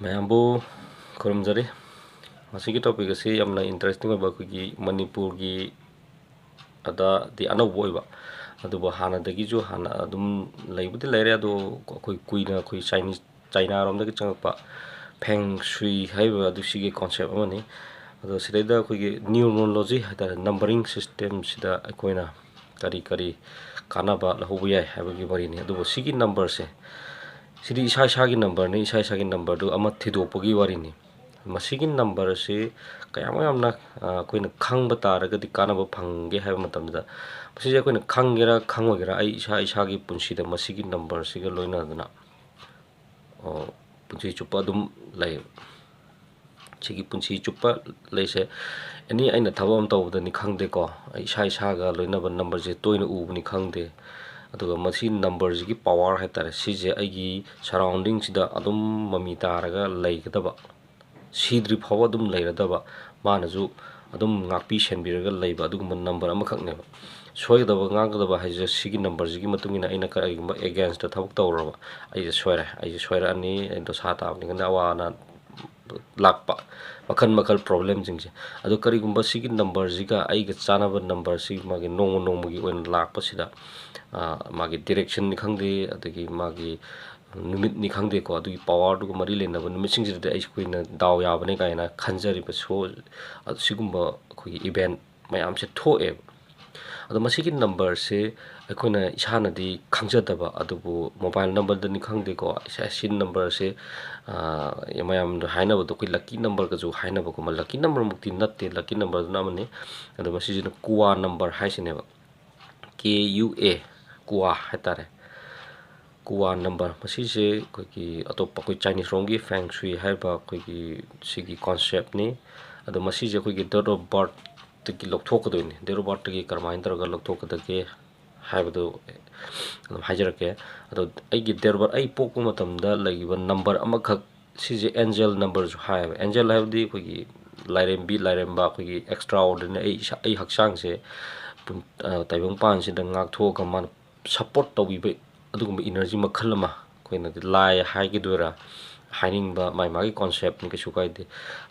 ꯃꯌꯥꯝꯕꯨ ꯈꯨꯔꯨꯝꯖꯔꯤ ꯃꯁꯤꯒꯤ ꯇꯣꯄꯤꯛ ꯑꯁꯤ ꯌꯥꯝꯅ ꯏꯟꯇꯔꯦꯁꯇꯤꯡ ꯑꯣꯏꯕ ꯑꯩꯈꯣꯏꯒꯤ ꯃꯅꯤꯄꯨꯔꯒꯤ ꯑꯗꯗꯤ ꯑꯅꯧꯕ ꯑꯣꯏꯕ ꯑꯗꯨꯕꯨ ꯍꯥꯟꯅꯗꯒꯤꯁꯨ ꯍꯥꯟꯅ ꯑꯗꯨꯝ ꯂꯩꯕꯨꯗꯤ ꯂꯩꯔꯦ ꯑꯗꯣ ꯑꯩꯈꯣꯏ ꯀꯨꯏꯅ ꯑꯩꯈꯣꯏ ꯆꯥꯏꯅꯥꯔꯣꯝꯗꯒꯤ ꯆꯪꯉꯛꯄ ꯐꯦꯡ ꯁꯨꯏ ꯍꯥꯏꯕ ꯑꯗꯨ ꯁꯤꯒꯤ ꯀꯣꯟꯁꯦꯞ ꯑꯃꯅꯤ ꯑꯗꯣ ꯁꯤꯗꯩꯗ ꯑꯩꯈꯣꯏꯒꯤ ꯅ꯭ꯌꯨꯃꯔꯣꯂꯣꯖꯤ ꯍꯥꯏꯇꯥꯔꯦ ꯅꯝꯕꯔꯤꯡ ꯁꯤꯁꯇꯦꯝꯁꯤꯗ ꯑꯩꯈꯣꯏꯅ ꯀꯔꯤ ꯀꯔꯤ ꯀꯥꯟꯅꯕ ꯂꯧꯍꯧꯕ ꯌꯥꯏ ꯍꯥꯏꯕꯒꯤ ꯋꯥꯔꯤꯅꯤ ꯑꯗꯨꯕꯨ ꯁꯤꯒꯤ ꯅꯝꯕꯔꯁꯦ ꯁꯤꯗꯤ ꯏꯁꯥ ꯏꯁꯥꯒꯤ ꯅꯝꯕꯔꯅꯤ ꯏꯁꯥ ꯏꯁꯥꯒꯤ ꯅꯝꯕꯔꯗꯨ ꯑꯃ ꯊꯤꯗꯣꯛꯄꯒꯤ ꯋꯥꯔꯤꯅꯤ ꯃꯁꯤꯒꯤ ꯅꯝꯕꯔ ꯑꯁꯤ ꯀꯌꯥꯃꯨꯛ ꯌꯥꯝꯅ ꯑꯩꯈꯣꯏꯅ ꯈꯪꯕ ꯇꯥꯔꯒꯗꯤ ꯀꯥꯟꯅꯕ ꯐꯪꯒꯦ ꯍꯥꯏꯕ ꯃꯇꯝꯗ ꯃꯁꯤꯁꯦ ꯑꯩꯈꯣꯏꯅ ꯈꯪꯒꯦꯔꯥ ꯈꯪꯉꯣꯏꯒꯦꯔꯥ ꯑꯩ ꯏꯁꯥꯒꯤ ꯄꯨꯟꯁꯤꯗ ꯃꯁꯤꯒꯤ ꯅꯝꯕꯔꯁꯤꯒ ꯂꯣꯏꯅꯗꯨꯅ ꯄꯨꯟꯁꯤ ꯆꯨꯞꯄ ꯑꯗꯨꯝ ꯂꯩ ꯁꯤꯒꯤ ꯄꯨꯟꯁꯤ ꯆꯨꯞꯄ ꯂꯩꯁꯦ ꯑꯦꯅꯤ ꯑꯩꯅ ꯊꯕꯛ ꯑꯃ ꯇꯧꯕꯗꯅꯤ ꯈꯪꯗꯦꯀꯣ ꯑꯩ ꯏꯁꯥꯒ ꯂꯣꯏꯅꯕ ꯅꯝꯕꯔꯁꯦ ꯇꯣꯏꯅ ꯎꯕꯅꯤ ꯈꯪꯗꯦ ꯑꯗꯨꯒ ꯃꯁꯤ ꯅꯝꯕꯔꯁꯤꯒꯤ ꯄꯋꯥꯔ ꯍꯥꯏꯇꯥꯔꯦ ꯁꯤꯁꯦ ꯑꯩꯒꯤ ꯁꯔꯥꯎꯟꯗꯤꯡꯁꯤꯗ ꯑꯗꯨꯝ ꯃꯃꯤ ꯇꯥꯔꯒ ꯂꯩꯒꯗꯕ ꯁꯤꯗ꯭ꯔꯤ ꯐꯥꯎꯕ ꯑꯗꯨꯝ ꯂꯩꯔꯗꯕ ꯃꯥꯅꯁꯨ ꯑꯗꯨꯝ ꯉꯥꯛꯄꯤ ꯁꯦꯟꯕꯤꯔꯒ ꯂꯩꯕ ꯑꯗꯨꯒꯨꯝꯕ ꯅꯝꯕꯔ ꯑꯃꯈꯛꯅꯦꯕ ꯁꯣꯏꯒꯗꯕ ꯉꯥꯡꯒꯗꯕ ꯍꯥꯏꯁꯦ ꯁꯤꯒꯤ ꯅꯝꯕꯔꯁꯤꯒꯤ ꯃꯇꯨꯡ ꯏꯟꯅ ꯑꯩꯅ ꯀꯔꯤꯒꯨꯝꯕ ꯑꯦꯒꯦꯟꯁꯇ ꯊꯕꯛ ꯇꯧꯔꯕ ꯑꯩꯁꯦ ꯁꯣꯏꯔꯛꯑꯅꯤ ꯑꯩ ꯗꯣꯁꯥ ꯇꯥꯕꯅꯤ ꯈꯟꯗꯦ ꯑꯋꯥ ꯑꯅꯥ ꯂꯥꯛꯄ ꯃꯈꯜ ꯄ꯭ꯔꯣꯕ꯭ꯂꯦꯝꯁꯤꯡꯁꯦ ꯑꯗꯣ ꯀꯔꯤꯒꯨꯝꯕ ꯁꯤꯒꯤ ꯅꯝꯕꯔꯁꯤꯒ ꯑꯩꯒ ꯆꯥꯟꯅꯕ ꯅꯝꯕꯔꯁꯤ ꯃꯥꯒꯤ ꯅꯣꯡꯃꯒꯤ ꯑꯣꯏꯅ ꯂꯥꯛꯄꯁꯤꯗ ꯃꯥꯒꯤ ꯗꯤꯔꯦꯛꯁꯟꯅꯤ ꯈꯪꯗꯦ ꯑꯗꯒꯤ ꯃꯥꯒꯤ ꯅꯨꯃꯤꯠꯅꯤ ꯈꯪꯗꯦꯀꯣ ꯑꯗꯨꯒꯤ ꯄꯋꯥꯔꯗꯨꯒ ꯃꯔꯤ ꯂꯩꯅꯕ ꯅꯨꯃꯤꯠꯁꯤꯡꯁꯤꯗꯗꯤ ꯑꯩꯈꯣꯏꯅ ꯗꯥꯎ ꯌꯥꯕꯅꯤ ꯀꯥꯏꯅ ꯈꯟꯖꯔꯤꯕ ꯁꯤꯒꯨꯝꯕ ꯑꯩꯈꯣꯏꯒꯤ ꯏꯚꯦꯟ ꯃꯌꯥꯝꯁꯦ ꯊꯣꯛꯑꯦꯕ ꯑꯗꯣ ꯃꯁꯤꯒꯤ ꯅꯝꯕꯔꯁꯦ ꯑꯩꯈꯣꯏꯅ ꯏꯁꯥꯅꯗꯤ ꯈꯪꯖꯗꯕ ꯑꯗꯨꯕꯨ ꯃꯣꯕꯥꯏꯜ ꯅꯝꯕꯔꯗꯅꯤ ꯈꯪꯗꯦꯀꯣ ꯁꯤ ꯅꯝꯕꯔꯁꯦ ꯃꯌꯥꯝꯗ ꯍꯥꯏꯅꯕꯗꯣ ꯑꯩꯈꯣꯏ ꯂꯛꯀꯤ ꯅꯝꯕꯔꯒꯁꯨ ꯍꯥꯏꯅꯕꯒꯨꯝꯕ ꯂꯛꯀꯤ ꯅꯝꯕꯔꯃꯨꯛꯇꯤ ꯅꯠꯇꯦ ꯂꯛꯀꯤ ꯅꯝꯕꯔꯗꯨꯅ ꯑꯃꯅꯤ ꯑꯗꯣ ꯃꯁꯤꯁꯤꯅ ꯀꯨꯋꯥ ꯅꯝꯕꯔ ꯍꯥꯏꯁꯤꯅꯦꯕ KUA ꯀꯨꯋꯥ ꯍꯥꯏꯇꯥꯔꯦ ꯀꯨꯋꯥ ꯅꯝꯕꯔ ꯃꯁꯤꯁꯦ ꯑꯩꯈꯣꯏꯒꯤ ꯑꯇꯣꯞꯄ ꯑꯩꯈꯣꯏ ꯆꯥꯏꯅꯤꯁ ꯔꯣꯝꯒꯤ ꯐꯦꯡ ꯁꯨꯏ ꯍꯥꯏꯔꯤꯕ ꯑꯩꯈꯣꯏꯒꯤ ꯁꯤꯒꯤ ꯀꯣꯟꯁꯦꯞꯅꯤ ꯑꯗꯣ ꯃꯁꯤꯁꯦ ꯑꯩꯈꯣꯏꯒꯤ ꯗꯦꯠ ꯑꯣꯐ ꯕꯥꯔꯠꯇꯒꯤ ꯂꯧꯊꯣꯛꯀꯗꯣꯏꯅꯤ ꯗꯦꯠ ꯑꯣꯐ ꯕꯥꯔꯠꯇꯒꯤ ꯀꯔꯝꯍꯥꯏꯅ ꯇꯧꯔꯒ ꯂꯧꯊꯣꯛꯀꯗꯒꯦ ꯍꯥꯏꯕꯗꯨ ꯑꯗꯨꯝ ꯍꯥꯏꯖꯔꯛꯀꯦ ꯑꯗꯣ ꯑꯩꯒꯤ ꯗꯦꯠ ꯑꯣꯐ ꯕꯥꯔꯠ ꯑꯩ ꯄꯣꯛꯄ ꯃꯇꯝꯗ ꯂꯩꯈꯤꯕ ꯅꯝꯕꯔ ꯑꯃꯈꯛ ꯁꯤꯁꯦ ꯑꯦꯟꯖꯦꯜ ꯅꯝꯕꯔꯁꯨ ꯍꯥꯏꯌꯦꯕ ꯑꯦꯟꯖꯦꯜ ꯍꯥꯏꯕꯗꯤ ꯑꯩꯈꯣꯏꯒꯤ ꯂꯥꯏꯔꯦꯝꯕ ꯑꯩꯈꯣꯏꯒꯤ ꯑꯦꯛꯁꯇ꯭ꯔꯥ ꯑꯣꯔꯗꯤꯅꯔꯤ ꯑꯩ ꯍꯛꯆꯥꯡꯁꯦ ꯇꯥꯏꯕꯪꯄꯥꯟꯁꯤꯗ ꯉꯥꯛꯊꯣꯛꯑꯒ ꯃꯥꯅ ꯁꯞꯄꯣꯔꯠ ꯇꯧꯕꯤꯕ ꯑꯗꯨꯒꯨꯝꯕ ꯏꯅꯔꯖꯤ ꯃꯈꯜ ꯑꯃ ꯑꯩꯈꯣꯏꯅꯗꯤ ꯂꯥꯏ ꯍꯥꯏꯒꯗꯣꯏꯔꯥ ꯍꯥꯏꯅꯤꯡꯕ ꯃꯥꯒꯤ ꯀꯣꯟꯁꯦꯞꯅꯤ ꯀꯩꯁꯨ ꯀꯥꯏꯗꯦ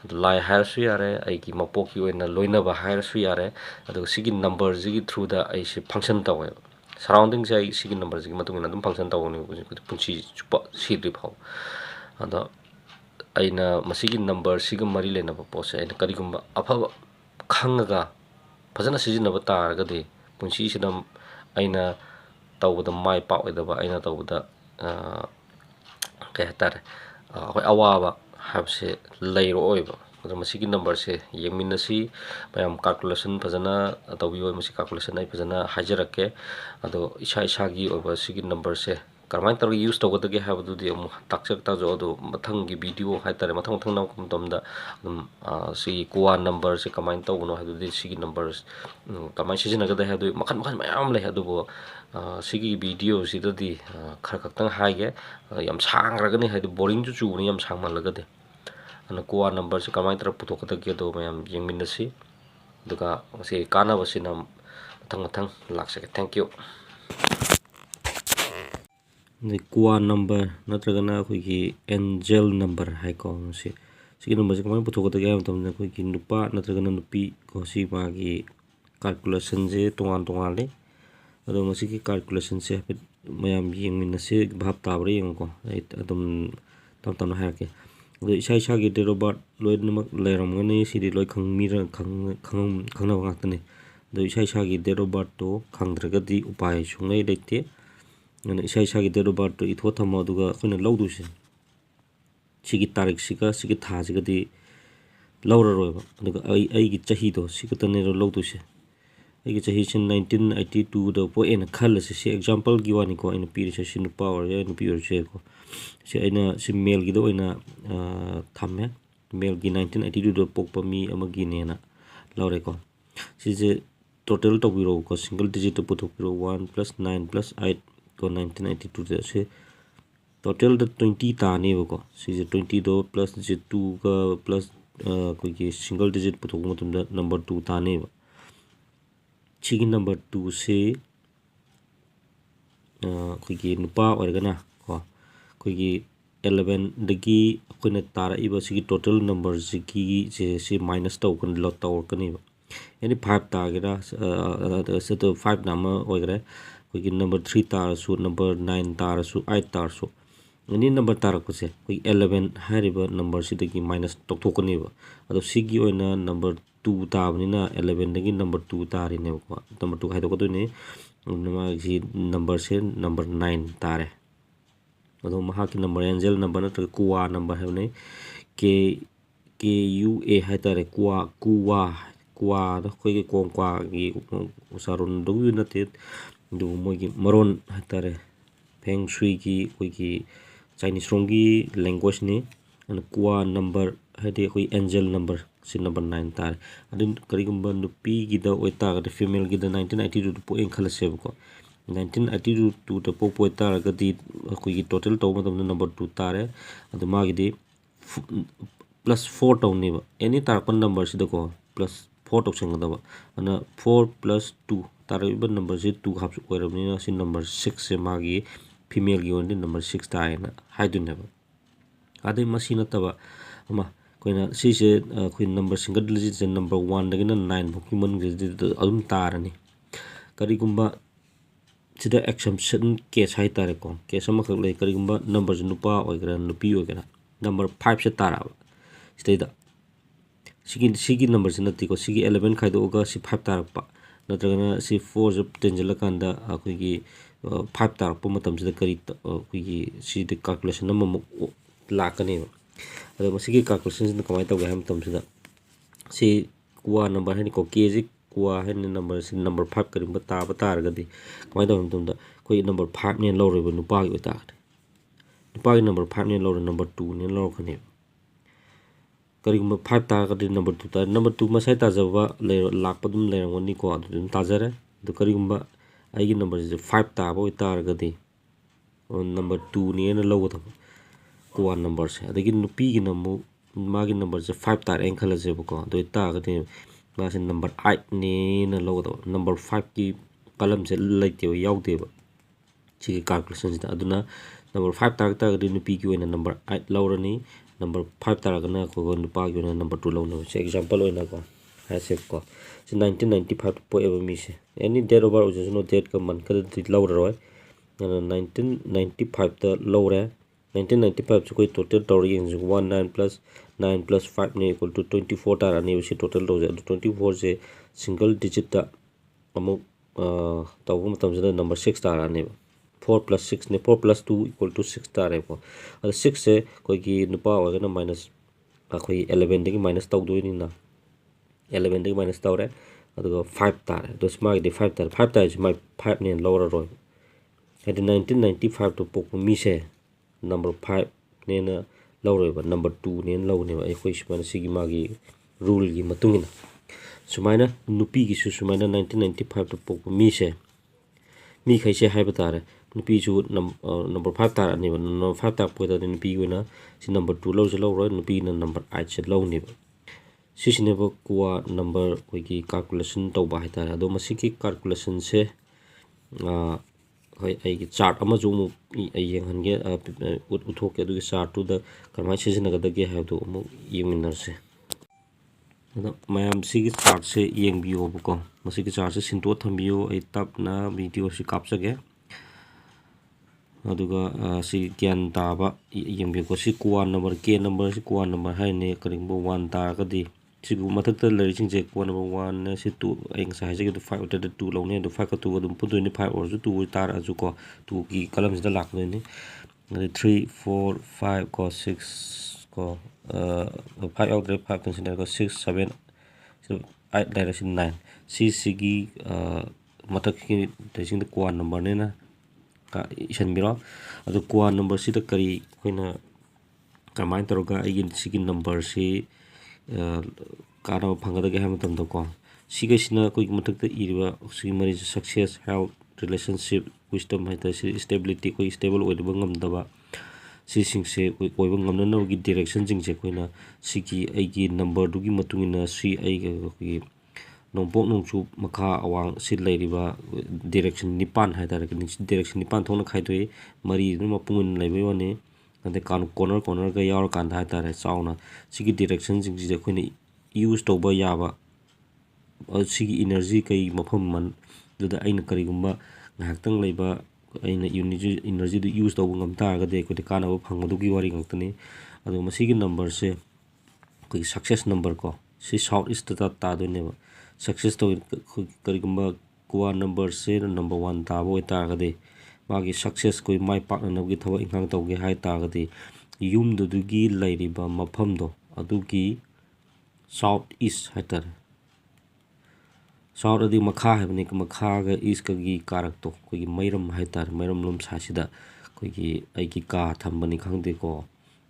ꯑꯗꯣ ꯂꯥꯏ ꯍꯥꯏꯔꯁꯨ ꯌꯥꯔꯦ ꯑꯩꯒꯤ ꯃꯄꯣꯛꯀꯤ ꯑꯣꯏꯅ ꯂꯣꯏꯅꯕ ꯍꯥꯏꯔꯁꯨ ꯌꯥꯔꯦ ꯑꯗꯨꯒ ꯁꯤꯒꯤ ꯅꯝꯕꯔꯁꯤꯒꯤ ꯊ꯭ꯔꯨꯗ ꯑꯩꯁꯦ ꯐꯪꯁꯟ ꯇꯧꯋꯦꯕ ꯁꯔꯥꯎꯟꯗꯤꯡꯁꯦ ꯑꯩ ꯁꯤꯒꯤ ꯅꯝꯕꯔꯁꯤꯒꯤ ꯃꯇꯨꯡ ꯏꯟꯅ ꯑꯗꯨꯝ ꯐꯪꯁꯟ ꯇꯧꯒꯅꯤ ꯄꯨꯟꯁꯤ ꯆꯨꯞꯄ ꯁꯤꯗ꯭ꯔꯤ ꯐꯥꯎ ꯑꯗꯣ ꯑꯩꯅ ꯃꯁꯤꯒꯤ ꯅꯝꯕꯔꯁꯤꯒ ꯃꯔꯤ ꯂꯩꯅꯕ ꯄꯣꯠꯁꯦ ꯑꯩꯅ ꯀꯔꯤꯒꯨꯝꯕ ꯑꯐꯕ ꯈꯪꯉꯒ ꯐꯖꯅ ꯁꯤꯖꯤꯟꯅꯕ ꯇꯥꯔꯒꯗꯤ ꯄꯨꯟꯁꯤꯁꯤꯗ ꯑꯩꯅ ꯇꯧꯕꯗ ꯃꯥꯏ ꯄꯥꯛꯑꯣꯏꯗꯕ ꯑꯩꯅ ꯇꯧꯕꯗ ꯀꯩ ꯍꯥꯏꯇꯥꯔꯦ ꯑꯩꯈꯣꯏ ꯑꯋꯥꯕ ꯍꯥꯏꯕꯁꯦ ꯂꯩꯔꯛꯑꯣꯏꯕ ꯑꯗꯣ ꯃꯁꯤꯒꯤ ꯅꯝꯕꯔꯁꯦ ꯌꯦꯡꯃꯤꯟꯅꯁꯤ ꯃꯌꯥꯝ ꯀꯥꯜꯀꯨꯂꯦꯁꯟ ꯐꯖꯅ ꯇꯧꯕꯤꯌꯨ ꯃꯁꯤ ꯀꯥꯜꯀꯨꯂꯦꯁꯟ ꯑꯩ ꯐꯖꯅ ꯍꯥꯏꯖꯔꯛꯀꯦ ꯑꯗꯣ ꯏꯁꯥꯒꯤ ꯑꯣꯏꯕ ꯁꯤꯒꯤ ꯅꯝꯕꯔꯁꯦ ꯀꯔꯝꯍꯥꯏꯅ ꯇꯧꯔꯒ ꯌꯨꯁ ꯇꯧꯒꯗꯒꯦ ꯍꯥꯏꯕꯗꯨꯗꯤ ꯑꯃꯨꯛ ꯇꯥꯛꯆꯧ ꯑꯗꯣ ꯃꯊꯪꯒꯤ ꯚꯤꯗꯤꯑꯣ ꯍꯥꯏꯇꯥꯔꯦ ꯃꯊꯪ ꯅꯝꯃꯛꯄ ꯃꯇꯝꯗ ꯑꯗꯨꯝ ꯁꯤꯒꯤ ꯀꯨꯋꯥ ꯅꯝꯕꯔꯁꯦ ꯀꯃꯥꯏꯅ ꯇꯧꯕꯅꯣ ꯍꯥꯏꯕꯗꯨꯗꯤ ꯁꯤꯒꯤ ꯅꯝꯕꯔ ꯀꯃꯥꯏꯅ ꯁꯤꯖꯤꯟꯅꯒꯗꯒꯦ ꯍꯥꯏꯕꯗꯨ ꯃꯈꯜ ꯃꯌꯥꯝ ꯂꯩ ꯑꯗꯨꯕꯨ ꯁꯤꯒꯤ ꯚꯤꯗꯤꯑꯣꯁꯤꯗꯗꯤ ꯈꯔ ꯈꯛꯇꯪ ꯍꯥꯏꯒꯦ ꯌꯥꯝ ꯁꯥꯡꯈ꯭ꯔꯒꯅꯤ ꯍꯥꯏꯗꯤ ꯕꯣꯔꯤꯡꯁꯨ ꯆꯨꯕꯅꯤ ꯌꯥꯝ ꯁꯥꯡꯃꯜꯂꯒꯗꯤ ꯑꯗꯨꯅ ꯀꯨꯋꯥ ꯅꯝꯕꯔꯁꯦ ꯀꯃꯥꯏꯅ ꯇꯧꯔꯒ ꯄꯨꯊꯣꯛꯀꯗꯒꯦꯗꯣ ꯃꯌꯥꯝ ꯌꯦꯡꯃꯤꯟꯅꯁꯤ ꯑꯗꯨꯒ ꯃꯁꯤꯒꯤ ꯀꯥꯟꯅꯕꯁꯤꯅ ꯃꯊꯪ ꯂꯥꯛꯆꯒꯦ ꯊꯦꯡꯛ ꯌꯨ ꯀꯨꯋꯥ ꯅꯝꯕꯔ ꯅꯠꯇ꯭ꯔꯒꯅ ꯑꯩꯈꯣꯏꯒꯤ ꯑꯦꯟꯖꯦꯜ ꯅꯝꯕꯔ ꯍꯥꯏꯀꯣ ꯁꯤꯒꯤ ꯅꯝꯕꯔꯁꯦ ꯀꯃꯥꯏꯅ ꯄꯨꯊꯣꯛꯀꯗꯒꯦ ꯍꯥꯏꯕ ꯃꯇꯝꯗ ꯑꯩꯈꯣꯏꯒꯤ ꯅꯨꯄꯥ ꯅꯠꯇ꯭ꯔꯒꯅ ꯅꯨꯄꯤ ꯀꯣ ꯁꯤ ꯃꯥꯒꯤ ꯀꯥꯜꯀꯨꯂꯦꯁꯟꯁꯦ ꯇꯣꯉꯥꯜꯂꯤ ꯑꯗꯣ ꯃꯁꯤꯒꯤ ꯀꯥꯜꯀꯨꯂꯦꯁꯟꯁꯦ ꯍꯥꯏꯐꯦꯠ ꯃꯌꯥꯝ ꯌꯦꯡꯃꯤꯟꯅꯁꯤ ꯚꯥꯞ ꯇꯥꯕ꯭ꯔꯥ ꯌꯦꯡꯉꯨꯀꯣ ꯑꯩ ꯑꯗꯨꯝ ꯇꯞꯅ ꯍꯥꯏꯔꯛꯀꯦ ꯑꯗꯣ ꯏꯁꯥꯒꯤ ꯗꯦꯠ ꯑꯣꯐ ꯕꯥꯔꯠ ꯂꯣꯏꯅꯃꯛ ꯂꯩꯔꯝꯒꯅꯤ ꯁꯤꯗꯤ ꯂꯣꯏ ꯈꯪꯅꯕ ꯉꯥꯛꯇꯅꯤ ꯑꯗꯣ ꯏꯁꯥꯒꯤ ꯗꯦꯠ ꯑꯣꯐ ꯕꯥꯔꯠꯇꯣ ꯈꯪꯗ꯭ꯔꯒꯗꯤ ꯎꯄꯥꯏ ꯁꯨꯡꯂꯩ ꯂꯩꯇꯦ ꯑꯗꯨꯅ ꯏꯁꯥꯒꯤ ꯗꯦꯠ ꯑꯣꯐ ꯕꯥꯔꯠꯇꯣ ꯏꯊꯣꯛꯑ ꯊꯝꯃꯣ ꯑꯗꯨꯒ ꯑꯩꯈꯣꯏꯅ ꯂꯧꯗꯣꯏꯁꯦ ꯁꯤꯒꯤ ꯇꯥꯔꯤꯛꯁꯤꯒ ꯁꯤꯒꯤ ꯊꯥꯁꯤꯒꯗꯤ ꯂꯧꯔꯔꯣꯏꯕ ꯑꯗꯨꯒ ꯑꯩꯒꯤ ꯆꯍꯤꯗꯣ ꯁꯤ ꯈꯛꯇꯅꯦꯕ ꯂꯧꯗꯣꯏꯁꯦ ꯑꯩꯒꯤ ꯆꯍꯤꯁꯤ 1982ꯗ ꯄꯣꯛꯑꯦꯅ ꯈꯜꯂꯁꯤ ꯁꯤ ꯑꯦꯛꯖꯥꯝꯄꯜꯒꯤ ꯋꯥꯅꯤꯀꯣ ꯑꯩꯅ ꯄꯤꯔꯤꯁꯦ ꯁꯤ ꯅꯨꯄꯥ ꯑꯣꯏꯔꯁꯨ ꯌꯥꯏ ꯅꯨꯄꯤ ꯑꯣꯏꯔꯁꯨ ꯌꯥꯏꯀꯣ ꯁꯤ ꯃꯦꯜꯒꯤꯗ ꯑꯣꯏꯅ ꯊꯝꯃꯦ ꯃꯦꯜꯒꯤ 1982ꯗ ꯄꯣꯛꯄ ꯃꯤ ꯑꯃꯒꯤꯅꯦꯅ ꯂꯧꯔꯦꯀꯣ ꯁꯤꯁꯦ ꯇꯣꯇꯦꯜ ꯇꯧꯕꯤꯔꯛꯎꯀꯣ ꯁꯤꯡꯒꯜ ꯗꯤꯖꯤꯠꯇ ꯄꯨꯊꯣꯛꯄꯤꯔꯛꯎ 1 + 9 + 8 ꯀꯣ 1982ꯗ ꯁꯤ ꯇꯣꯇꯦꯜꯗ 20 ꯇꯥꯅꯦꯕꯀꯣ ꯁꯤꯁꯦ 20ꯗꯣ + 2ꯒ + ꯑꯩꯈꯣꯏꯒꯤ ꯁꯤꯡꯒꯜ ꯗꯤꯖꯤꯠ ꯄꯨꯊꯣꯛꯄ ꯃꯇꯝꯗ ꯅꯝꯕꯔ 2 ꯇꯥꯅꯦꯕ ꯁꯤꯒꯤ ꯅꯝꯕꯔ 2ꯁꯤ ꯑꯩꯈꯣꯏꯒꯤ ꯅꯨꯄꯥ ꯑꯣꯏꯔꯒꯅ ꯀꯣ ꯑꯩꯈꯣꯏꯒꯤ 11 dagi akoina tara iba sigi total number sigi si minus tawkan lot tawkani any 5 targeta set 5 nama oigre koigi number 3 tar su number 9 tar su 8 tar su any number tarak ko se koi 11 hariba number sidagi minus tawkani ba ado sigi oina number 2 tabni na 11 dagi number 2 tari ne ko number 2 khai to ni si number se number 9 tare ado mahaki number angel number na KUA number hai KUA hai tare KUA da khoi ge kong kwa gi usaron do na te du mo gi maron hai tare feng shui gi khoi gi Chinese rongi language ni and KUA number hai de khoi angel number si number 9 tar adin karigumba nupi gi da oita ga female gi da 1982 po en khala seb ko 1982 da po tar ga di khoi gi total to ma number 2 tare adu ma gi di plus 4 to ni ba any tar kon number si da ko plus 4 to sing da ba ana 4 plus 2 tar ba number si 2 hap su oiram ni si number 6 se ma gi female gi on number 6 ta na hai du ne ba adai masina ta ba ama koina si se khoi number single digit se number 1 dagina 9 bokki man adum tarani karigumba sida exemption case hai tare ko case ama khak lai karigumba number nupa oigra nupi oigra number 5 se tara sida sigi number se nati ko sigi 11 khai do ga si 5 tarakpa natragana si 4 je tenjala kanda akoi gi 5 tarakpa matam sida kari akoi gi si de calculation nama lakani ado masigi calculation na kamai tawga ham tam sida si KUA number hani ko kg KUA hani number si number 5 karim ba tar ga di kamai tawam tum da koi number 5 ne lawre ba nupa gi ta nupa gi number 5 ne lawre number 2 ne law khani karigumba 5 tar ga di number 2 tar number 2 masai ta jaba le lakpa dum le rangoni ko adum ta jare do karigumba ai gi number 5 ta ba tar ga di number 2 ne na law ta KUA number se adagi nupi gi namu magi number se 5 tar en khala je ko do ta ga de ma se number 8 ne na lo do number 5 ki kalam se laite yaw de ba chi calculation da aduna number 5 tar ta ga de nupi ki oina number 8 lawrani number 5 tar ga na ko nupa ki oina number 2 lawna se example oina ko ha se ko 1995 po eba mi se any date of birth no date ka man ka di lawra roi 1995 ta lawra 1995 से कोई total तौर ये 19 plus 9 plus 5 ने equal to 24 tar ani उसी total हो जाए 24 से single digit ता अमुक तब मतलब से नंबर 6 tar ani 4 plus 6 ने 4 plus 2 equal to 6 tar है को और 6 से कोई की नुपा होगा ना माइनस कोई 11 देखिए माइनस तक दो ही नहीं ना 11 देखिए माइनस तौर है और 5 tar है तो smart the 5 tar is my 5 ने lower रोय है 1995 तो पोक मी से number 5 ne na lawreba number 2 ne lawne ba khoi sumana sigi magi rule gi matungina sumaina nupi gi su sumaina 1995 to pok mi se mi khai se hai batare nupi su number 5 tar ani number 5 tar po da nupi gi na si number 2 law je law ro nupi na number 8 se law ni ba si sine ba KUA number koi gi calculation to ba hai tar ado masiki calculation se hoi ai chart ama ju mu yeng han ge uthok ke du chart tu da karmai season ga da ge ha do mu yeng nar se da mayam si gi chart se yeng bi ho ko masi gi chart se sin to tham bi ho ai tap na video si kap sa ge aduga si gyan ta ba yeng bi ko si KUA number k number si KUA number hai ne karing bo 1 ta ga di sigu mathak ta lari ching je KUA number 1 ne si 2 eng sa je do 5 ta 2 lo ne do 5 ka 2 ga dum pu 25 or 2 tar azu ko 2 ki kalam se da lak ne 3 4 5 ko 6 ko 5 out 5 consider ko 6 7 8 direction 9 si sigi mathak ki direction da KUA number ne na ka isan biro adu KUA number si da kari koina kamai taroga ai sigi number si कारब फंगदा के हम तम तो को सिगे सिना कोई मथक त इरवा सिगी मरि success health relationship wisdom है त स्टेबिलिटी कोई स्टेबल ओइ बंगम दबा सी सिंग से कोई कोई बंगम न की डायरेक्शन जिंग से कोइना सिगी आई की नंबर दु की मतुंगिना सी आई की नोंपोक नोंसु मखा अवांग सि लेरिबा डायरेक्शन निपान है तारे डायरेक्शन निपान थोना खाइदोय मरि न मपुंगन लेबै वने ꯈꯪꯗꯦ ꯀꯣꯔꯅꯔ ꯀꯣꯔꯅꯔꯒ ꯌꯥꯎꯔꯀꯥꯟꯗ ꯍꯥꯏꯇꯥꯔꯦ ꯆꯥꯎꯅ ꯁꯤꯒꯤ ꯗꯤꯔꯦꯛꯁꯟꯁꯤꯡꯁꯤꯗ ꯑꯩꯈꯣꯏꯅ ꯌꯨꯁ ꯇꯧꯕ ꯌꯥꯕ ꯁꯤꯒꯤ ꯏꯅꯔꯖꯤ ꯀꯩ ꯃꯐꯝ ꯑꯗꯨꯗ ꯑꯩꯅ ꯀꯔꯤꯒꯨꯝꯕ ꯉꯥꯏꯍꯥꯛꯇꯪ ꯂꯩꯕ ꯑꯩꯅ ꯏꯅꯔꯖꯤꯗꯨ ꯌꯨꯁ ꯇꯧꯕ ꯉꯝ ꯇꯥꯔꯒꯗꯤ ꯑꯩꯈꯣꯏꯗ ꯀꯥꯟꯅꯕ ꯐꯪꯕꯗꯨꯒꯤ ꯋꯥꯔꯤ ꯉꯥꯛꯇꯅꯤ ꯑꯗꯣ ꯃꯁꯤꯒꯤ ꯅꯝꯕꯔꯁꯦ ꯑꯩꯈꯣꯏꯒꯤ ꯁꯛꯁꯦꯁ ꯅꯝꯕꯔ ꯀꯣ ꯁꯤ ꯁꯥꯎꯠ ꯏꯁꯇ ꯇꯥꯗꯣꯏꯅꯦꯕ ꯁꯛꯁꯦꯁ ꯇꯧ ꯀꯔꯤꯒꯨꯝꯕ ꯀꯨꯋꯥ ꯅꯝꯕꯔꯁꯦ ꯅꯝꯕꯔ 1 ꯇꯥꯕ ꯑꯣꯏꯇꯥꯔꯒꯗꯤ ꯃꯥꯒꯤ ꯁꯛꯁꯦꯁ ꯑꯩꯈꯣꯏ ꯃꯥꯏ ꯄꯥꯛꯅꯅꯕꯒꯤ ꯊꯕꯛ ꯏꯪꯈꯥꯡ ꯇꯧꯒꯦ ꯍꯥꯏ ꯇꯥꯔꯒꯗꯤ ꯌꯨꯝꯗꯨꯒꯤ ꯂꯩꯔꯤꯕ ꯃꯐꯝꯗꯣ ꯑꯗꯨꯒꯤ ꯁꯥꯎꯠ ꯏꯁ ꯍꯥꯏꯇꯥꯔꯦ ꯁꯥꯎꯠ ꯑꯗꯤ ꯃꯈꯥ ꯍꯥꯏꯕꯅꯤ ꯃꯈꯥꯒ ꯏꯁꯀꯒꯤ ꯀꯥꯔꯛꯇꯣ ꯑꯩꯈꯣꯏꯒꯤ ꯃꯩꯔꯝ ꯍꯥꯏꯇꯥꯔꯦ ꯃꯩꯔꯝꯂꯣꯝ ꯁꯥꯏꯠꯁꯤꯗ ꯑꯩꯈꯣꯏꯒꯤ ꯑꯩꯒꯤ ꯀꯥ ꯊꯝꯕꯅꯤ ꯈꯪꯗꯦꯀꯣ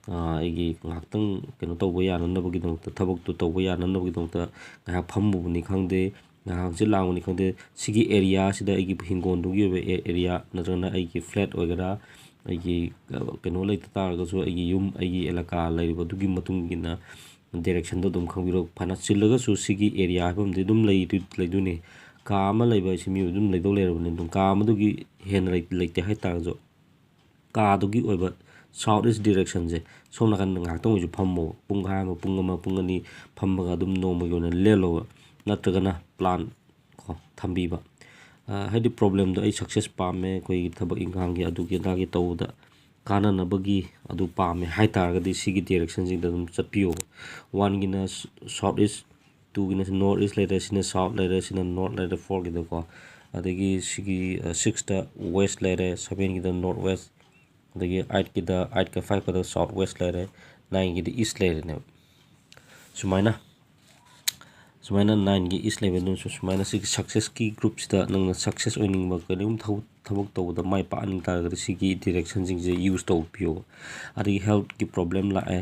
ꯑꯩꯒꯤ ꯉꯥꯏꯍꯥꯛꯇꯪ ꯀꯩꯅꯣ ꯇꯧꯕ ꯌꯥꯅꯅꯕꯒꯤꯗꯃꯛꯇ ꯊꯕꯛꯇꯨ ꯇꯧꯕ ꯌꯥꯅꯅꯕꯒꯤꯗꯃꯛꯇ ꯉꯥꯏꯍꯥꯛ ꯐꯝꯃꯨꯕꯅꯤ ꯈꯪꯗꯦ ꯉꯥꯏꯍꯥꯛꯁꯦ ꯂꯥꯡꯕꯅꯤ ꯈꯪꯗꯦ ꯁꯤꯒꯤ ꯑꯦꯔꯤꯌꯥꯁꯤꯗ ꯑꯩꯒꯤ ꯍꯤꯡꯒꯣꯜꯗꯨꯒꯤ ꯑꯣꯏꯕ ꯑꯦꯔꯤꯌꯥ ꯅꯠꯇ꯭ꯔꯒꯅ ꯑꯩꯒꯤ ꯐ꯭ꯂꯦꯠ ꯑꯣꯏꯒꯦꯔꯥ ꯑꯩꯒꯤ ꯀꯩꯅꯣ ꯂꯩꯇ ꯇꯥꯔꯒꯁꯨ ꯑꯩꯒꯤ ꯌꯨꯝ ꯑꯩꯒꯤ ꯑꯦꯂꯀꯥ ꯂꯩꯔꯤꯕꯗꯨꯒꯤ ꯃꯇꯨꯡ ꯏꯟꯅ ꯗꯤꯔꯦꯛꯁꯟꯗꯣ ꯑꯗꯨꯝ ꯈꯪꯕꯤꯔꯣ ꯐꯅ ꯆꯤꯜꯂꯒꯁꯨ ꯁꯤꯒꯤ ꯑꯦꯔꯤꯌꯥ ꯍꯥꯏꯕ ꯑꯃꯗꯤ ꯑꯗꯨꯝ ꯂꯩꯗꯣꯏꯅꯤ ꯀꯥ ꯑꯃ ꯂꯩꯕ ꯍꯥꯏꯁꯤ ꯃꯤ ꯑꯗꯨꯝ ꯂꯩꯗꯧ ꯂꯩꯔꯕꯅꯤ ꯑꯗꯨꯝ ꯀꯥ ꯑꯃꯗꯨꯒꯤ ꯍꯦꯟꯅ ꯂꯩꯇꯦ ꯍꯥꯏꯇꯥꯔꯒꯁꯨ ꯀꯥꯗꯨꯒꯤ ꯑꯣꯏꯕ ꯁꯥꯎꯠ ꯏꯁ ꯗꯤꯔꯦꯛꯁꯟꯁꯦ ꯁꯣꯝ ꯅꯥꯀꯟꯗ ꯉꯥꯏꯍꯥꯛꯇꯪ ꯑꯣꯏꯁꯨ ꯐꯝꯃꯣ ꯄꯨꯡꯈꯥꯏ ꯑꯃ ꯄꯨꯡ ꯑꯃ ꯄꯨꯡ ꯑꯅꯤ ꯐꯝꯃꯒ ꯑꯗꯨꯝ ꯅꯣꯡꯃꯒꯤ ꯑꯣꯏꯅ ꯂꯦꯜꯂꯣꯕ ꯅꯠꯇ꯭ꯔꯒꯅ ꯄ꯭ꯂꯥꯟ ꯀꯣ ꯊꯝꯕꯤꯕ ꯍꯥꯏꯗꯤ ꯄ꯭ꯔꯣꯕ꯭ꯂꯦꯝꯗꯣ ꯑꯩ ꯁꯛꯁꯦꯁ ꯄꯥꯝꯃꯦ ꯑꯩꯈꯣꯏꯒꯤ ꯊꯕꯛ ꯏꯪꯈꯥꯡꯒꯤ ꯑꯗꯨꯒꯤ ꯑꯗꯥꯒꯤ ꯇꯧꯕꯗ ꯀꯥꯟꯅꯅꯕꯒꯤ ꯑꯗꯨ ꯄꯥꯝꯃꯦ ꯍꯥꯏꯇꯥꯔꯒꯗꯤ ꯁꯤꯒꯤ ꯗꯤꯔꯦꯛꯁꯟꯁꯤꯡꯗ ꯑꯗꯨꯝ ꯆꯠꯄꯤꯌꯣꯕ 1ꯒꯤꯅ ꯁꯥꯎꯠ ꯏꯁ 2ꯒꯤꯅ ꯅꯣꯔꯠ ꯏꯁ ꯂꯩꯔꯦ ꯁꯤꯅ ꯁꯥꯎꯠ ꯂꯩꯔꯦꯁꯤꯅ ꯅꯣꯔꯠ ꯂꯩꯔꯦ 4ꯒꯤꯗꯀꯣ ꯑꯗꯒꯤ ꯁꯤꯒꯤ 6ꯇ ꯋꯦꯁ ꯂꯩꯔꯦ 7ꯒꯤꯗ ꯅꯣꯔꯠ ꯋꯦꯁ ꯑꯗꯒꯤ 8ꯒ 5ꯒꯗ ꯁꯥꯎꯠ ꯋꯦꯁ ꯂꯩꯔꯦ 9ꯒꯤꯗꯤ ꯏꯁ ꯂꯩꯔꯦꯅꯦꯕ ꯁꯨꯃꯥꯏꯅ 9ꯒꯤ ꯏꯁ ꯂꯩꯕꯗꯨꯅꯁꯨ ꯁꯨꯃꯥꯏꯅ ꯁꯤꯒꯤ ꯁꯛꯁꯦꯁꯀꯤ ꯒ꯭ꯔꯨꯞꯁꯤꯗ ꯅꯪꯅ ꯁꯛꯁꯦꯁ ꯑꯣꯏꯅꯤꯡꯕ ꯀꯔꯤꯒꯨꯝꯕ ꯊꯕꯛ ꯇꯧꯕꯗ ꯃꯥꯏ ꯄꯥꯛꯍꯟꯅꯤꯡ ꯇꯥꯔꯒꯗꯤ ꯁꯤꯒꯤ ꯗꯤꯔꯦꯛꯁꯟꯁꯤꯡꯁꯦ ꯌꯨꯁ ꯇꯧꯕꯤꯌꯣ ꯑꯗꯒꯤ ꯍꯦꯜꯠꯀꯤ ꯄ꯭ꯔꯣꯕ꯭ꯂꯦꯝ ꯂꯥꯛꯑꯦ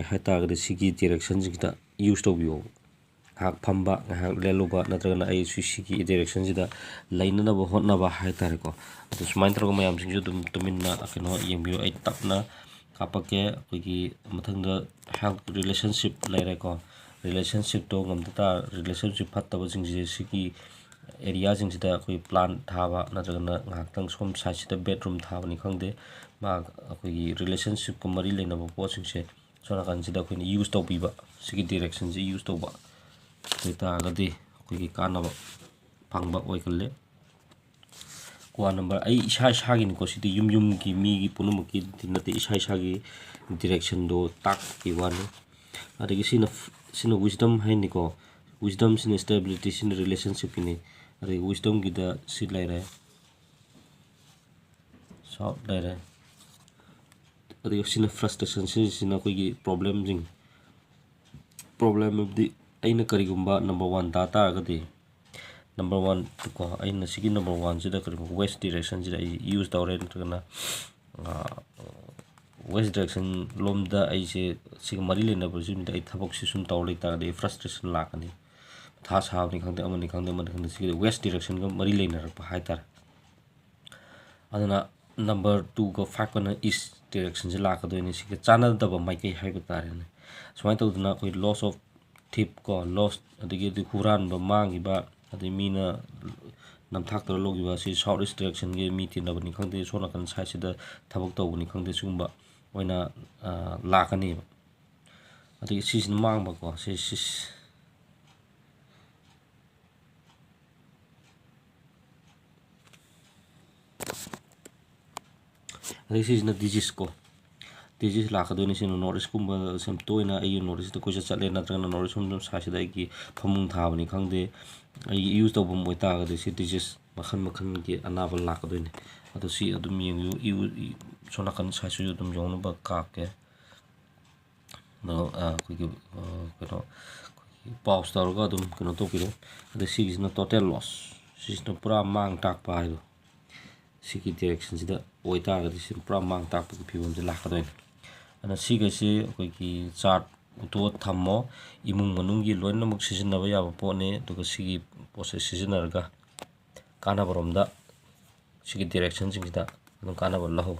ꯍꯥꯏꯇꯥꯔꯒꯗꯤ ꯁꯤꯒꯤ ꯗꯤꯔꯦꯛꯁꯟꯁꯤꯡꯁꯤꯗ ꯌꯨꯁ ꯇꯧꯕꯤꯌꯣ ꯉꯥꯏꯍꯥꯛ ꯐꯝꯕ ꯉꯥꯏꯍꯥꯛ ꯂꯦꯜꯂꯨꯕ ꯅꯠꯇ꯭ꯔꯒꯅ ꯑꯩ ꯁꯤꯒꯤ ꯗꯤꯔꯦꯛꯁꯟꯁꯤꯗ ꯂꯩꯅꯅꯕ ꯍꯣꯠꯅꯕ ꯍꯥꯏꯇꯥꯔꯦꯀꯣ ꯑꯗꯨ ꯁꯨꯃꯥꯏꯅ ꯇꯧꯔꯒ ꯃꯌꯥꯝꯁꯤꯡꯁꯨ ꯑꯗꯨꯝ ꯇꯨꯃꯤꯟꯅ ꯀꯩꯅꯣ ꯌꯦꯡꯕꯤꯌꯨ ꯑꯩ ꯇꯞꯅ ꯀꯥꯞꯄꯛꯀꯦ ꯑꯩꯈꯣꯏꯒꯤ ꯃꯊꯪꯗ ꯍꯦꯜꯠ ꯔꯤꯂꯦꯁꯟꯁꯤꯞ ꯂꯩꯔꯦꯀꯣ ꯔꯤꯂꯦꯁꯟꯁꯤꯞꯇꯣ ꯔꯤꯂꯦꯁꯟꯁꯤꯞ ꯐꯠꯇꯕꯁꯤꯡꯁꯦ ꯁꯤꯒꯤ ꯑꯦꯔꯤꯌꯥꯁꯤꯡꯁꯤꯗ ꯑꯩꯈꯣꯏ ꯄ꯭ꯂꯥꯟ ꯊꯥꯕ ꯅꯠꯇ꯭ꯔꯒꯅ ꯉꯥꯏꯍꯥꯛꯇꯪ ꯁꯣꯝ ꯁꯥꯏꯠꯁꯤꯗ ꯕꯦꯠꯔꯨꯝ ꯊꯥꯕꯅꯤ ꯈꯪꯗꯦ ꯑꯩꯈꯣꯏꯒꯤ ꯔꯤꯂꯦꯁꯟꯁꯤꯞꯀ ꯃꯔꯤ ꯂꯩꯅꯕ ꯄꯣꯠꯁꯤꯡꯁꯦ ꯁꯣꯝ ꯅꯥꯀꯟꯁꯤꯗ ꯑꯩꯈꯣꯏꯅ ꯌꯨꯁ ꯇꯧꯕꯤꯕ ꯁꯤꯒꯤ ꯗꯤꯔꯦꯛꯁꯟꯁꯤ ꯌꯨꯁ ꯇꯧꯕ ꯑꯣꯏꯇꯥꯔꯒꯗꯤ ꯑꯩꯈꯣꯏꯒꯤ ꯀꯥꯟꯅꯕ ꯐꯪꯕ ꯑꯣꯏꯒꯜꯂꯦ ꯀ꯭ꯋꯥ ꯅꯝꯕꯔ ꯑꯩ ꯏꯁꯥꯒꯤꯅꯤꯀꯣ ꯁꯤꯗꯤ ꯌꯨꯝꯒꯤ ꯃꯤꯒꯤ ꯄꯨꯝꯅꯃꯛꯀꯤ ꯅꯠꯇꯦ ꯏꯁꯥꯒꯤ ꯗꯤꯔꯦꯛꯁꯟꯗꯣ ꯇꯥꯛꯄꯒꯤ ꯋꯥꯅꯤ ꯑꯗꯒꯤ ꯁꯤꯅ ꯋꯤꯁꯗꯝ ꯍꯥꯏꯅꯤꯀꯣ ꯋꯤꯁꯗꯝꯁꯤꯅ ꯁ꯭ꯇꯦꯕꯤꯂꯤꯇꯤ ꯁꯤꯅ ꯔꯤꯂꯦꯁꯟꯁꯤꯞꯀꯤꯅꯤ ꯑꯗꯒꯤ ꯋꯤꯁꯗꯝꯒꯤꯗ ꯁꯤ ꯂꯩꯔꯦ ꯁꯥꯎꯠ ꯂꯩꯔꯦ ꯑꯗꯒꯤ ꯁꯤꯅ ꯐ꯭ꯔꯁꯇ꯭ꯔꯦꯁꯟ ꯁꯤꯅ ꯑꯩꯈꯣꯏꯒꯤ ꯄ꯭ꯔꯣꯕ꯭ꯂꯦꯝ ꯍꯥꯏꯕꯗꯤ ꯑꯩꯅ ꯀꯔꯤꯒꯨꯝꯕ ꯅꯝꯕꯔ 1 ꯇꯥꯔꯒꯗꯤ ꯅꯝꯕꯔ 1 ꯀꯣ ꯑꯩꯅ ꯁꯤꯒꯤ ꯅꯝꯕꯔ 1ꯁꯤꯗ ꯀꯔꯤꯒꯨꯝꯕ ꯋꯦꯁ ꯗꯤꯔꯦꯛꯁꯟꯁꯤꯗ ꯑꯩ ꯌꯨꯁ ꯇꯧꯔꯦ ꯅꯠꯇ꯭ꯔꯒꯅ ꯋꯦꯁ ꯗꯤꯔꯦꯛꯁꯟ ꯂꯣꯝꯗ ꯑꯩꯁꯦ ꯁꯤꯒ ꯃꯔꯤ ꯂꯩꯅꯕꯁꯤꯡꯗ ꯑꯩ ꯊꯕꯛꯁꯤ ꯁꯨꯝ ꯇꯧꯔ ꯂꯩꯇꯥꯔꯒꯗꯤ ꯑꯩ ꯐ꯭ꯔꯁꯇ꯭ꯔꯦꯁꯟ ꯂꯥꯛꯀꯅꯤ ꯃꯊꯥ ꯁꯥꯕꯅꯤ ꯈꯪꯗꯦ ꯑꯃꯅꯤ ꯈꯪꯗꯦ ꯁꯤꯒꯤ ꯋꯦꯁ ꯗꯤꯔꯦꯛꯁꯟꯒ ꯃꯔꯤ ꯂꯩꯅꯔꯛꯄ ꯍꯥꯏꯇꯥꯔꯦ ꯑꯗꯨꯅ ꯅꯝꯕꯔ 2ꯒ 5ꯒꯅ ꯏꯁ ꯗꯤꯔꯦꯛꯁꯟꯁꯦ ꯂꯥꯛꯀꯗꯣꯏꯅꯤ ꯁꯤꯒ ꯆꯥꯟꯅꯗꯕ ꯃꯥꯏꯀꯩ ꯍꯥꯏꯕ ꯇꯥꯔꯦꯅꯦ ꯁꯨꯃꯥꯏꯅ ꯇꯧꯗꯅ ꯑꯩꯈꯣই ꯂꯣꯁ ꯑꯣꯐ ꯊꯤꯞ ꯀꯣ ꯂꯣꯁ ꯑꯗꯒꯤ ꯍꯨꯔꯥꯟꯕ ꯃꯥꯡꯈꯤꯕ ꯑꯗꯩ ꯃꯤꯅ ꯅꯝꯊꯥꯛꯇꯧꯔ ꯂꯧꯈꯤꯕ ꯑꯁꯤ ꯁꯥꯎꯠ ꯏꯁ ꯗꯤꯔꯦꯛꯁꯟꯒꯤ ꯃꯤ ꯇꯤꯟꯅꯕꯅꯤ ꯈꯪꯗꯦ ꯁꯣꯝ ꯅꯥꯀꯟ ꯁꯥꯏꯠꯁꯤꯗ ꯊꯕꯛ ꯇꯧꯕꯅꯤ ꯈꯪꯗꯦ ꯁꯤꯒꯨꯝꯕ ꯑꯣꯏꯅ ꯂꯥꯛꯀꯅꯦꯕ ꯑꯗꯒꯤ ꯁꯤꯁꯤꯅ ꯃꯥꯡꯕꯀꯣ ꯑꯗꯒꯤ ꯁꯤꯁꯤꯅ ꯗꯤꯖꯤꯁ ꯂꯥꯛꯀꯗꯣꯏꯅꯤ ꯁꯤꯅ ꯅꯣꯔꯠ ꯏꯁꯀꯨꯝꯕ ꯁꯨꯝ ꯇꯣꯏꯅ ꯑꯩꯒꯤ ꯅꯣꯔꯠ ꯏꯁꯇ ꯀꯣꯏꯆꯠ ꯆꯠꯂꯦ ꯅꯠꯇ꯭ꯔꯒꯅ ꯅꯣꯔꯠ ꯏꯁ ꯁꯣꯝ ꯁꯥꯏꯠꯁꯤꯗ ꯑꯩꯒꯤ ꯐꯃꯨꯡ ꯊꯥꯕꯅꯤ ꯈꯪꯗꯦ ꯑꯩꯒꯤ ꯌꯨꯁ ꯇꯧꯐꯝ ꯑꯣꯏꯇꯥꯔꯒꯗꯤ ꯁꯤ ꯗꯤꯖꯤꯁ ꯃꯈꯜꯒꯤ ꯑꯅꯥꯕ ꯂꯥꯛꯀꯗꯣꯏꯅꯤ ꯑꯗꯣ ꯁꯤ ꯑꯗꯨꯝ ꯌꯦꯡꯕꯤꯌꯨ ꯁꯣꯝ ꯅꯥꯀꯟ ꯁꯥꯏꯠꯁꯨ ꯑꯗꯨꯝ ꯌꯧꯅꯕ ꯀꯥꯞꯀꯦ ꯑꯩꯈꯣꯏꯒꯤ ꯀꯩꯅꯣ ꯄꯥꯎꯁ ꯇꯧꯔꯒ ꯑꯗꯨꯝ ꯀꯩꯅꯣ ꯇꯧꯕꯤꯔꯣ ꯑꯗꯩ ꯁꯤꯒꯤꯁꯤꯅ ꯇꯣꯇꯦꯜ ꯂꯣꯁ ꯁꯤꯁꯤꯅ ꯄꯨꯔꯥ ꯃꯥꯡ ꯇꯥꯛꯄ ꯍꯥꯏꯗꯣ ꯁꯤꯒꯤ ꯗꯤꯔꯦꯛꯁꯟꯁꯤꯗ ꯑꯣꯏꯇꯥꯔꯒꯗꯤ ꯁꯤ ꯄꯨꯔꯥ ꯃꯥꯡ ꯇꯥꯛꯄꯒꯤ ꯐꯤꯕꯝꯁꯦ ꯂꯥꯛꯀꯗꯣꯏꯅꯤ ꯑꯗꯨꯅ ꯁꯤꯒꯩꯁꯤ ꯑꯩꯈꯣꯏꯒꯤ ꯆꯥꯔꯠ ꯎꯠꯊꯣꯛꯑ ꯊꯝꯃꯣ ꯏꯃꯨꯡ ꯃꯅꯨꯡꯒꯤ ꯂꯣꯏꯅꯃꯛ ꯁꯤꯖꯤꯟꯅꯕ ꯌꯥꯕ ꯄꯣꯠꯅꯤ ꯑꯗꯨꯒ ꯁꯤꯒꯤ ꯄꯣꯠꯁꯦ ꯁꯤꯖꯤꯟꯅꯔꯒ ꯀꯥꯟꯅꯕꯔꯣꯝꯗ ꯁꯤꯒꯤ ꯗꯤꯔꯦꯛꯁꯟꯁꯤꯡꯁꯤꯗ ꯑꯗꯨꯝ ꯀꯥꯟꯅꯕ ꯂꯧꯍꯧ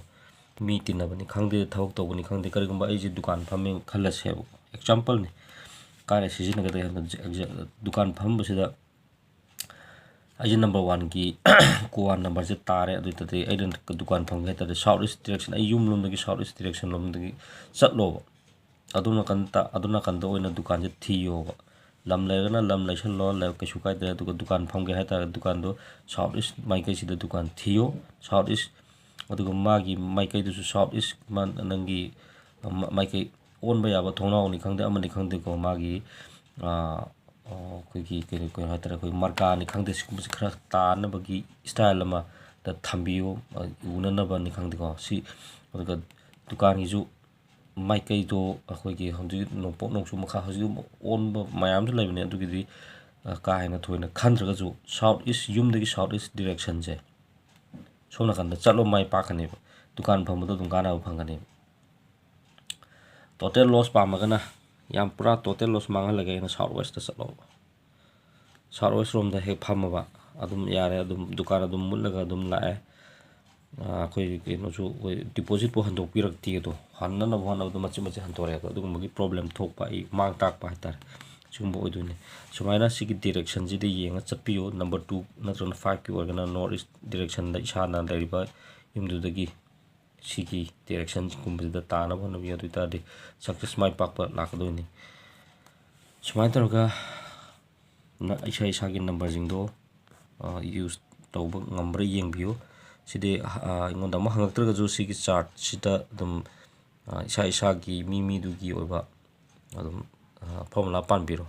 ꯃꯤ ꯇꯤꯟꯅꯕꯅꯤ ꯈꯪꯗꯦ ꯊꯕꯛ ꯇꯧꯕꯅꯤ ꯈꯪꯗꯦ ꯀꯔꯤꯒꯨꯝꯕ ꯑꯩꯁꯦ ꯗꯨꯀꯥꯟ ꯐꯝꯃꯦ ꯈꯜꯂꯁꯦꯕ ꯑꯦꯛꯖꯥꯝꯄꯜꯅꯤ ꯀꯥꯏꯅ ꯁꯤꯖꯤꯟꯅꯒꯗꯒꯦ ꯍꯥꯏꯕꯗ ꯗꯨꯀꯥꯟ ꯐꯝꯕꯁꯤꯗ ꯑꯩꯁꯦ ꯅꯝꯕꯔ 1ꯒꯤ ꯀꯣꯋꯥ ꯅꯝꯕꯔꯁꯦ ꯇꯥꯔꯦ ꯑꯗꯨꯗꯗꯤ ꯑꯩꯅ ꯗꯨꯀꯥꯟ ꯐꯝꯒꯦ ꯍꯥꯏꯇꯥꯔꯗꯤ ꯁꯥꯎꯠ ꯏꯁ ꯗꯤꯔꯦꯛꯁꯟ ꯑꯩ ꯌꯨꯝ ꯂꯣꯝꯗꯒꯤ ꯁꯥꯎꯠ ꯏꯁ ꯗꯤꯔꯦꯛꯁꯟ ꯂꯣꯝꯗꯒꯤ ꯆꯠꯂꯣꯕ ꯑꯗꯨ ꯅꯥꯀꯟꯗ ꯑꯣꯏꯅ ꯗꯨꯀꯥꯟꯁꯦ ꯊꯤꯌꯣꯕ ꯂꯝ ꯂꯩꯔꯒꯅ ꯂꯝ ꯂꯩꯁꯜꯂꯣ ꯀꯩꯁꯨ ꯀꯥꯏꯗꯦ ꯑꯗꯨꯒ ꯗꯨꯀꯥꯟ ꯐꯝꯒꯦ ꯍꯥꯏꯇꯥꯔꯗꯤ ꯗꯨꯀꯥꯟꯗꯣ ꯁꯥꯎꯠ ꯏꯁ ꯃꯥꯏꯀꯩꯁꯤꯗ ꯗꯨꯀꯥꯟ ꯊꯤꯌꯣ ꯁꯥꯎꯠ ꯏꯁ ꯑꯗꯨꯒ ꯃꯥꯒꯤ ꯃꯥꯏꯀꯩꯗꯨꯁꯨ ꯁꯥꯎꯠ ꯏꯁ ꯅꯪꯒꯤ ꯃꯥꯏꯀꯩ ꯑꯣꯟꯕ ꯌꯥꯕ ꯊꯣꯡꯅꯥꯎꯅꯤ ꯈꯪꯗꯦ ꯑꯃꯅꯤ ꯈꯪꯗꯦꯀꯣ ꯃꯥꯒꯤ ꯑꯩꯈꯣꯏꯒꯤ ꯀꯩꯅꯣ ꯍꯥꯏꯇꯥꯔꯦ ꯑꯩꯈꯣꯏ ꯃꯔꯀꯥꯅꯤ ꯈꯪꯗꯦ ꯁꯤꯒꯨꯝꯕꯁꯤ ꯈꯔ ꯇꯥꯅꯕꯒꯤ ꯁ꯭ꯇꯥꯏꯜ ꯑꯃꯗ ꯊꯝꯕꯤꯌꯨ ꯎꯅꯅꯕꯅꯤ ꯈꯪꯗꯦꯀꯣ ꯁꯤ ꯑꯗꯨꯒ ꯗꯨꯀꯥꯟꯒꯤꯁꯨ ꯃꯥꯏꯀꯩꯗꯣ ꯑꯩꯈꯣꯏꯒꯤ ꯍꯧꯖꯤꯛ ꯅꯣꯡꯄꯣꯛ ꯅꯣꯡꯆꯨ ꯃꯈꯥ ꯍꯧꯖꯤꯛ ꯑꯣꯟꯕ ꯃꯌꯥꯝꯁꯨ ꯂꯩꯕꯅꯦ ꯑꯗꯨꯒꯤꯗꯤ ꯀꯥ ꯍꯦꯟꯅ ꯊꯣꯏꯅ ꯈꯟꯗ꯭ꯔꯒꯁꯨ ꯁꯥꯎꯠ ꯏꯁ ꯌꯨꯝꯗꯒꯤ ꯁꯥꯎꯠ ꯏꯁ ꯗꯤꯔꯦꯛꯁꯟꯁꯦ ꯁꯣꯝ ꯅꯥꯀꯟꯗ ꯆꯠꯂꯣ ꯃꯥꯏ ꯄꯥꯛꯀꯅꯦꯕ ꯗꯨꯀꯥꯟ ꯐꯝꯕꯗꯣ ꯑꯗꯨꯝ ꯀꯥꯟꯅꯕ ꯐꯪꯒꯅꯦꯕ ꯇꯣꯇꯦꯜ ꯂꯣꯁ ꯄꯥꯝꯃꯒꯅ ꯌꯥꯝ ꯄꯨꯔꯥ ꯇꯣꯇꯦꯜ ꯂꯣꯁ ꯃꯥꯡꯍꯜꯂꯒꯦ ꯑꯩꯅ ꯁꯥꯎꯠ ꯋꯦꯁꯇ ꯆꯠꯂꯣꯕ ꯁꯥꯎꯠ ꯋꯦꯁ ꯔꯣꯝꯗ ꯍꯦꯛ ꯐꯝꯃꯕ ꯑꯗꯨꯝ ꯌꯥꯔꯦ ꯑꯗꯨꯝ ꯗꯨꯀꯥꯟ ꯑꯗꯨꯝ ꯃꯨꯠꯂꯒ ꯑꯗꯨꯝ ꯂꯥꯛꯑꯦ ꯑꯩꯈꯣꯏ ꯀꯩꯅꯣꯁꯨ ꯑꯩꯈꯣꯏ ꯗꯤꯄꯣꯖꯤꯠꯄꯨ ꯍꯟꯗꯣꯛꯄꯤꯔꯛꯇꯦ ꯑꯗꯣ ꯍꯟꯅꯅꯕ ꯍꯣꯠꯅꯕꯗꯣ ꯃꯆꯤꯠ ꯃꯆꯤꯠ ꯍꯟꯗꯣꯔꯛꯑꯦꯕ ꯑꯗꯨꯒꯨꯝꯕꯒꯤ ꯄ꯭ꯔꯣꯕ꯭ꯂꯦꯝ ꯊꯣꯛꯄ ꯑꯩ ꯃꯥꯡ ꯇꯥꯛꯄ ꯍꯥꯏꯇꯥꯔꯦ ꯁꯤꯒꯨꯝꯕ ꯑꯣꯏꯗꯣꯏꯅꯦ ꯁꯨꯃꯥꯏꯅ ꯁꯤꯒꯤ ꯗꯤꯔꯦꯛꯁꯟꯁꯤꯗ ꯌꯦꯡꯉ ꯆꯠꯄꯤꯌꯨ ꯅꯝꯕꯔ 2 ꯅꯠꯇ꯭ꯔꯒꯅ 5ꯀꯤ ꯑꯣꯏꯔꯒꯅ ꯅꯣꯔꯠ ꯏꯁ ꯗꯤꯔꯦꯛꯁꯟꯗ ꯏꯁꯥꯅ ꯂꯩꯔꯤꯕ ꯌꯨꯝꯗꯨꯗꯒꯤ ꯁꯤꯒꯤ ꯗꯤꯔꯦꯛꯁꯟꯒꯨꯝꯕꯁꯤꯗ ꯇꯥꯅꯕ ꯍꯣꯠꯅꯕꯤꯌꯨ ꯑꯗꯨ ꯑꯣꯏꯇꯥꯔꯗꯤ ꯁꯛꯁꯦꯁ ꯃꯥꯏ ꯄꯥꯛꯄ ꯂꯥꯛꯀꯗꯣꯏꯅꯤ ꯁꯨꯃꯥꯏꯅ ꯇꯧꯔꯒ ꯏꯁꯥꯒꯤ ꯅꯝꯕꯔꯁꯤꯡꯗꯣ ꯌꯨꯁ ꯇꯧꯕ ꯉꯝꯕ꯭ꯔꯥ ꯌꯦꯡꯕꯤꯌꯨ ꯁꯤꯗꯤ ꯑꯩꯉꯣꯟꯗ ꯑꯃꯨꯛ ꯍꯪꯉꯛꯇ꯭ꯔꯒꯁꯨ ꯁꯤꯒꯤ ꯆꯥꯔꯠꯁꯤꯗ ꯑꯗꯨꯝ ꯏꯁꯥꯒꯤ ꯃꯤꯗꯨꯒꯤ ꯑꯣꯏꯕ ꯑꯗꯨꯝ ꯐꯣꯔꯃꯨꯂꯥ ꯄꯥꯟꯕꯤꯔꯣ